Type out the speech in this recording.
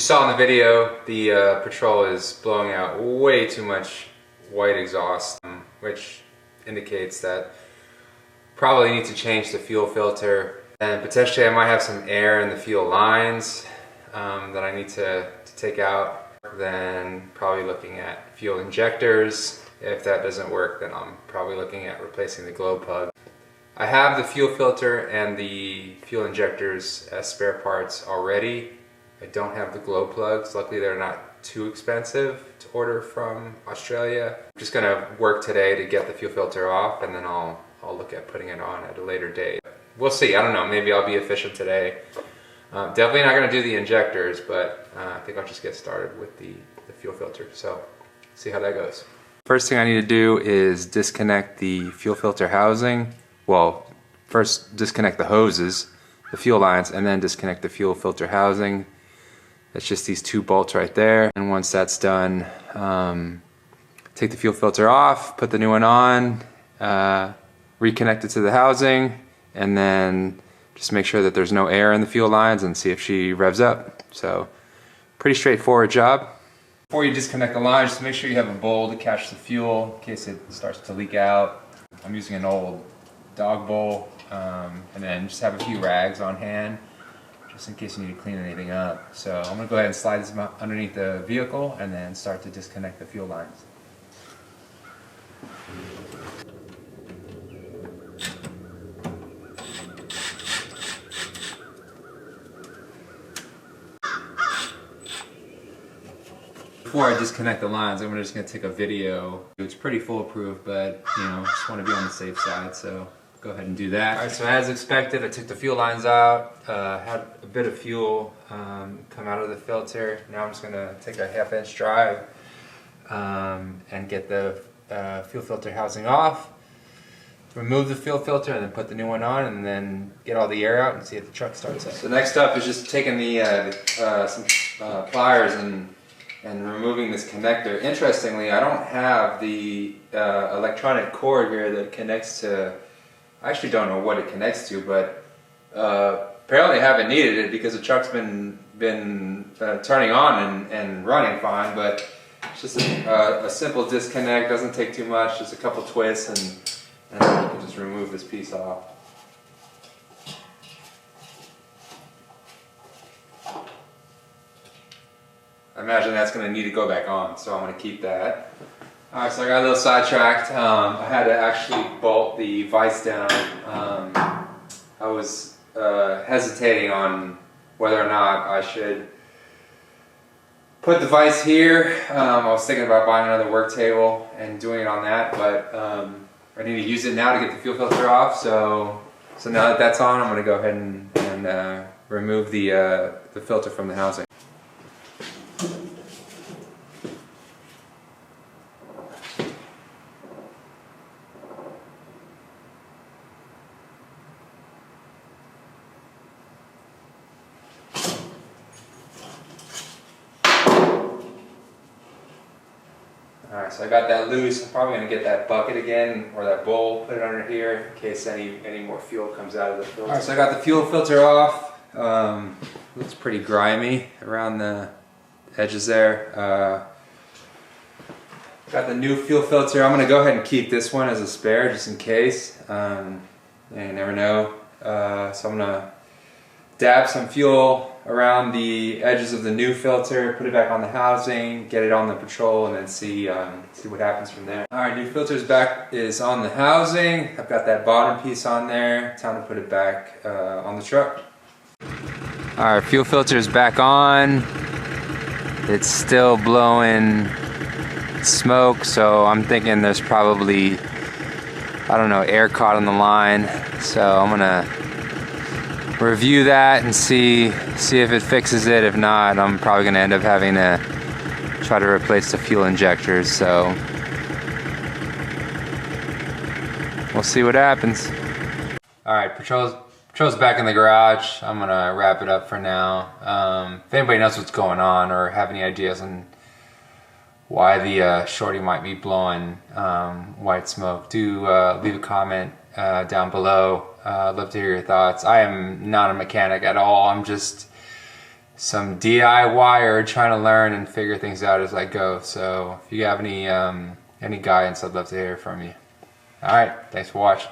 As you saw in the video, the Patrol is blowing out way too much white exhaust, which indicates that probably need to change the fuel filter, and potentially I might have some air in the fuel lines that I need to take out. Then probably looking at fuel injectors. If that doesn't work, then I'm probably looking at replacing the glow plug. I have the fuel filter and the fuel injectors as spare parts already. I don't have the glow plugs. Luckily they're not too expensive to order from Australia. I'm just gonna work today to get the fuel filter off, and then I'll look at putting it on at a later date. We'll see, I don't know, maybe I'll be efficient today. Definitely not gonna do the injectors, but I think I'll just get started with the fuel filter. So, see how that goes. First thing I need to do is disconnect the fuel filter housing. Well, first disconnect the hoses, the fuel lines, and then disconnect the fuel filter housing. It's just these two bolts right there. And once that's done, take the fuel filter off, put the new one on, reconnect it to the housing, and then just make sure that there's no air in the fuel lines and see if she revs up. So, pretty straightforward job. Before you disconnect the lines, just make sure you have a bowl to catch the fuel in case it starts to leak out. I'm using an old dog bowl, and then just have a few rags on hand just in case you need to clean anything up. So I'm going to go ahead and slide this underneath the vehicle and then start to disconnect the fuel lines. Before I disconnect the lines, I'm just going to take a video. It's pretty foolproof, but you know, just want to be on the safe side, so go ahead and do that. Alright, so as expected, I took the fuel lines out, had a bit of fuel come out of the filter. Now I'm just going to take a 1/2 inch drive and get the fuel filter housing off, remove the fuel filter, and then put the new one on, and then get all the air out and see if the truck starts up. So next up is just taking some pliers and removing this connector. Interestingly, I don't have the electronic cord here that connects to, I actually don't know what it connects to, but apparently I haven't needed it because the truck's been turning on and running fine, but it's just a simple disconnect, doesn't take too much, just a couple twists, and then you can just remove this piece off. I imagine that's going to need to go back on, so I'm going to keep that. Alright, so I got a little sidetracked. I had to actually bolt the vise down. I was hesitating on whether or not I should put the vise here. I was thinking about buying another work table and doing it on that, but I need to use it now to get the fuel filter off. So now that that's on, I'm going to go ahead and remove the filter from the housing. Alright, so I got that loose. I'm probably going to get that bucket again, or that bowl, put it under here in case any more fuel comes out of the filter. Alright, so I got the fuel filter off. Looks pretty grimy around the edges there. Got the new fuel filter. I'm going to go ahead and keep this one as a spare just in case. You never know. So I'm going to dab some fuel around the edges of the new filter, put it back on the housing, get it on the Patrol, and then see what happens from there. Alright, new filter's back is on the housing. I've got that bottom piece on there. Time to put it back on the truck. Alright, fuel filter's back on. It's still blowing smoke, so I'm thinking there's probably, I don't know, air caught on the line. So I'm gonna review that and see if it fixes it. If not, I'm probably going to end up having to try to replace the fuel injectors, so we'll see what happens. Alright, Patrol's back in the garage. I'm going to wrap it up for now. If anybody knows what's going on or have any ideas on why the Shorty might be blowing white smoke, do leave a comment down below. I'd love to hear your thoughts. I am not a mechanic at all. I'm just some DIY trying to learn and figure things out as I go. So if you have any guidance, I'd love to hear from you. All right, thanks for watching.